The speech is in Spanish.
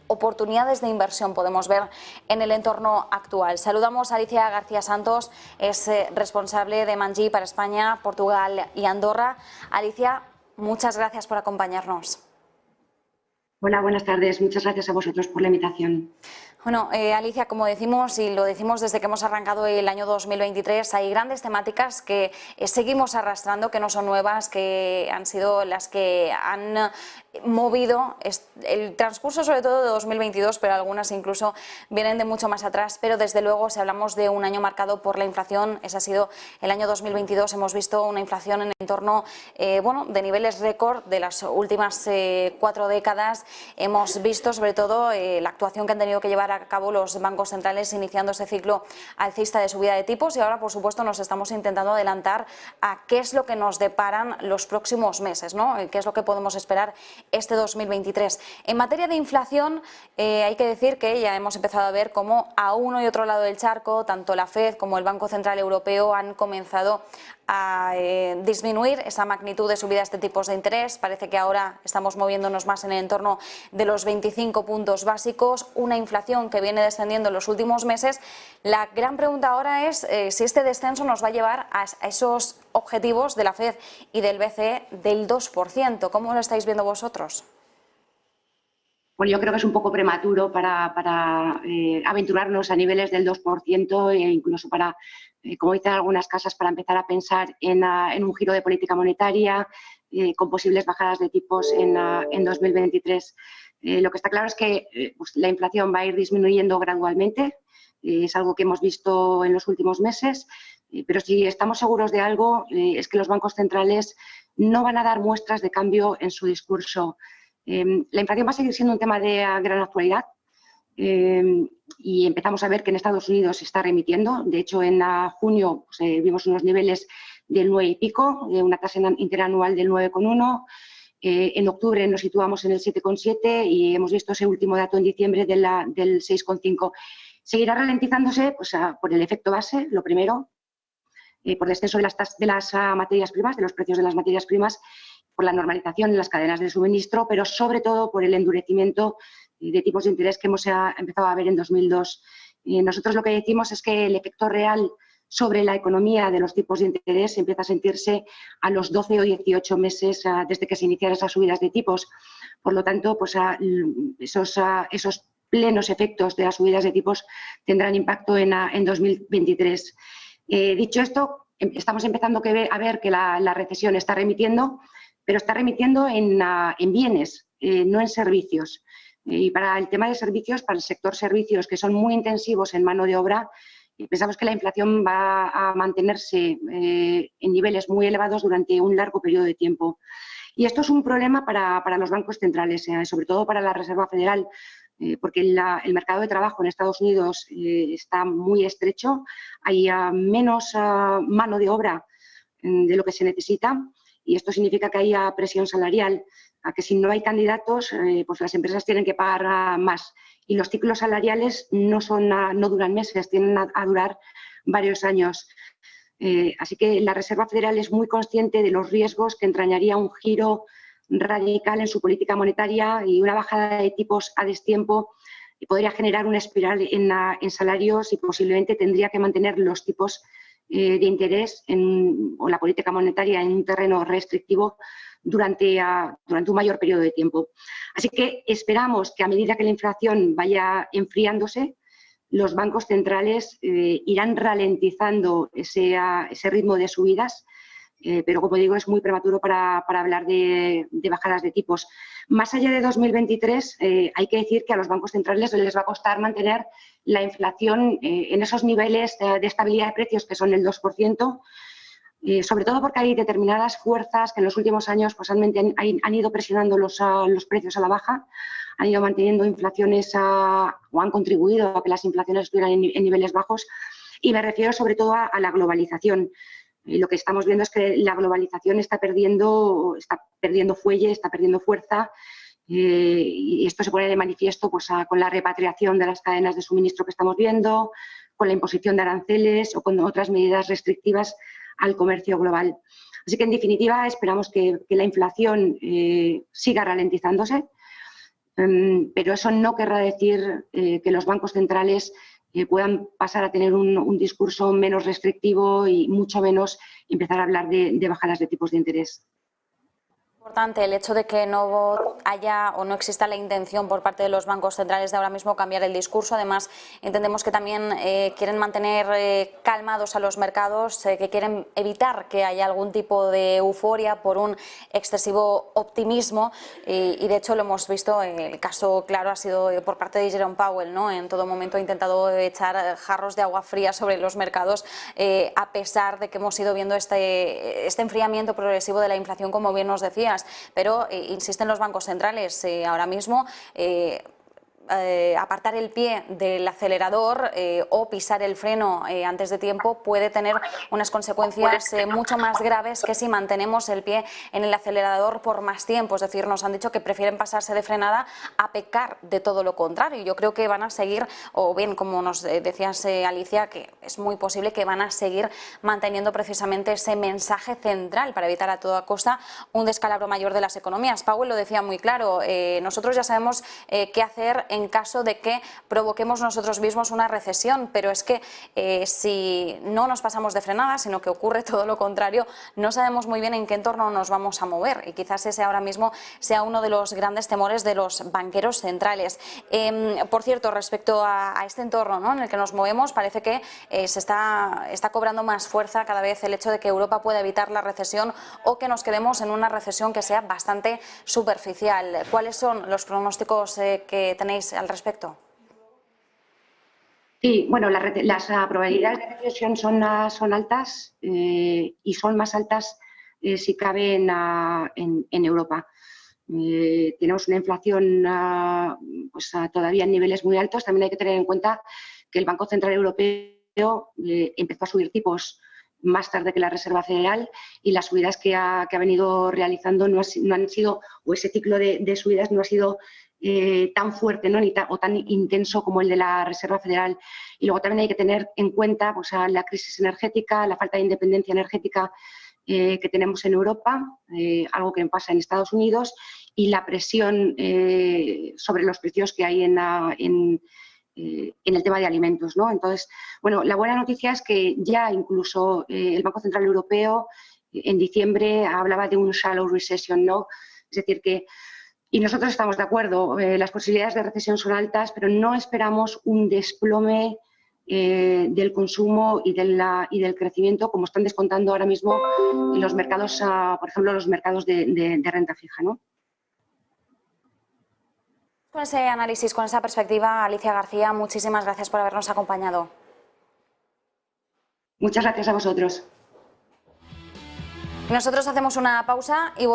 oportunidades de inversión podemos ver en el entorno actual? Saludamos a Alicia García Santos, es responsable de Manji para España, Portugal y Andorra. Alicia, muchas gracias por acompañarnos. Hola, buenas tardes. Muchas gracias a vosotros por la invitación. Bueno, Alicia, como decimos y lo decimos desde que hemos arrancado el año 2023, hay grandes temáticas que seguimos arrastrando, que no son nuevas, que han sido las que han movido el transcurso sobre todo de 2022, pero algunas incluso vienen de mucho más atrás. Pero desde luego, si hablamos de un año marcado por la inflación, ese ha sido el año 2022. Hemos visto una inflación en entorno de niveles récord de las últimas 4 décadas. Hemos visto sobre todo la actuación que han tenido que llevar a cabo los bancos centrales iniciando ese ciclo alcista de subida de tipos, y ahora por supuesto nos estamos intentando adelantar a qué es lo que nos deparan los próximos meses, ¿no? Qué es lo que podemos esperar este 2023. En materia de inflación, hay que decir que ya hemos empezado a ver cómo a uno y otro lado del charco, tanto la FED como el Banco Central Europeo han comenzado a disminuir esa magnitud de subidas de tipos de interés. Parece que ahora estamos moviéndonos más en el entorno de los 25 puntos básicos, una inflación que viene descendiendo en los últimos meses. La gran pregunta ahora es si este descenso nos va a llevar a esos objetivos de la FED y del BCE del 2%. ¿Cómo lo estáis viendo vosotros? Bueno, yo creo que es un poco prematuro para aventurarnos a niveles del 2% e incluso para, como dicen algunas casas, para empezar a pensar en un giro de política monetaria con posibles bajadas de tipos en 2023. Lo que está claro es que pues la inflación va a ir disminuyendo gradualmente, es algo que hemos visto en los últimos meses, pero si estamos seguros de algo es que los bancos centrales no van a dar muestras de cambio en su discurso. La inflación va a seguir siendo un tema de gran actualidad y empezamos a ver que en Estados Unidos se está remitiendo. De hecho, en junio pues, vimos unos niveles del 9 y pico, una tasa interanual del 9,1. En octubre nos situamos en el 7,7 y hemos visto ese último dato en diciembre del 6,5. Seguirá ralentizándose pues, por el efecto base, lo primero, por descenso de las materias primas, de los precios de las materias primas, por la normalización en las cadenas de suministro, pero sobre todo por el endurecimiento de tipos de interés que hemos empezado a ver en 2002. Nosotros lo que decimos es que el efecto real sobre la economía de los tipos de interés empieza a sentirse a los 12 o 18 meses desde que se iniciaron esas subidas de tipos. Por lo tanto, pues, esos plenos efectos de las subidas de tipos tendrán impacto en 2023. Dicho esto, estamos empezando a ver que la recesión está remitiendo, pero está remitiendo en bienes, no en servicios. Y para el tema de servicios, para el sector servicios, que son muy intensivos en mano de obra, pensamos que la inflación va a mantenerse en niveles muy elevados durante un largo periodo de tiempo. Y esto es un problema para los bancos centrales, sobre todo para la Reserva Federal, porque el mercado de trabajo en Estados Unidos está muy estrecho, hay menos mano de obra de lo que se necesita. Y esto significa que haya presión salarial, a que si no hay candidatos, pues las empresas tienen que pagar más. Y los ciclos salariales no duran meses, tienden a durar varios años. Así que la Reserva Federal es muy consciente de los riesgos que entrañaría un giro radical en su política monetaria y una bajada de tipos a destiempo podría generar una espiral en salarios y posiblemente tendría que mantener los tipos de interés o la política monetaria en un terreno restrictivo durante un mayor periodo de tiempo. Así que esperamos que a medida que la inflación vaya enfriándose, los bancos centrales irán ralentizando ese ritmo de subidas, pero como digo, es muy prematuro para hablar de bajadas de tipos. Más allá de 2023, hay que decir que a los bancos centrales les va a costar mantener la inflación en esos niveles de estabilidad de precios que son el 2%, sobre todo porque hay determinadas fuerzas que en los últimos años pues, han ido presionando los precios a la baja, han ido manteniendo inflaciones o han contribuido a que las inflaciones estuvieran en niveles bajos, y me refiero sobre todo a la globalización. Lo que estamos viendo es que la globalización está perdiendo fuelle, está perdiendo fuerza, y esto se pone de manifiesto pues, con la repatriación de las cadenas de suministro que estamos viendo, con la imposición de aranceles o con otras medidas restrictivas al comercio global. Así que, en definitiva, esperamos que la inflación siga ralentizándose. pero eso no querrá decir que los bancos centrales puedan pasar a tener un discurso menos restrictivo y mucho menos empezar a hablar de bajadas de tipos de interés. Importante el hecho de que no haya o no exista la intención por parte de los bancos centrales de ahora mismo cambiar el discurso. Además, entendemos que también quieren mantener calmados a los mercados, que quieren evitar que haya algún tipo de euforia por un excesivo optimismo y de hecho lo hemos visto, el caso claro ha sido por parte de Jerome Powell, ¿no? En todo momento ha intentado echar jarros de agua fría sobre los mercados a pesar de que hemos ido viendo este enfriamiento progresivo de la inflación, como bien nos decías. Pero insisten los bancos centrales ahora mismo apartar el pie del acelerador o pisar el freno antes de tiempo puede tener unas consecuencias mucho más graves que si mantenemos el pie en el acelerador por más tiempo. Es decir, nos han dicho que prefieren pasarse de frenada a pecar de todo lo contrario. Yo creo que van a seguir, o bien como nos decías Alicia, que es muy posible que van a seguir manteniendo precisamente ese mensaje central para evitar a toda costa un descalabro mayor de las economías. Powell lo decía muy claro, nosotros ya sabemos qué hacer en caso de que provoquemos nosotros mismos una recesión, pero es que si no nos pasamos de frenada, sino que ocurre todo lo contrario, no sabemos muy bien en qué entorno nos vamos a mover y quizás ese ahora mismo sea uno de los grandes temores de los banqueros centrales. Por cierto, respecto a este entorno, ¿no?, en el que nos movemos, parece que se está cobrando más fuerza cada vez el hecho de que Europa pueda evitar la recesión o que nos quedemos en una recesión que sea bastante superficial. ¿Cuáles son los pronósticos que tenéis al respecto? Sí, bueno, las probabilidades de recesión son altas y son más altas si cabe en Europa. Tenemos una inflación pues, todavía en niveles muy altos. También hay que tener en cuenta que el Banco Central Europeo empezó a subir tipos más tarde que la Reserva Federal y las subidas que ha venido realizando no han sido, o ese ciclo de subidas no ha sido tan fuerte, ¿no?, o tan intenso como el de la Reserva Federal. Y luego también hay que tener en cuenta pues, la crisis energética, la falta de independencia energética que tenemos en Europa, algo que pasa en Estados Unidos, y la presión sobre los precios que hay en el tema de alimentos, ¿no? Entonces, bueno, la buena noticia es que ya incluso el Banco Central Europeo en diciembre hablaba de un shallow recession, ¿no? Es decir, que y nosotros estamos de acuerdo, las posibilidades de recesión son altas, pero no esperamos un desplome del consumo y del crecimiento, como están descontando ahora mismo en los mercados, por ejemplo, los mercados de renta fija, ¿no? Con ese análisis, con esa perspectiva, Alicia García, muchísimas gracias por habernos acompañado. Muchas gracias a vosotros. Nosotros hacemos una pausa y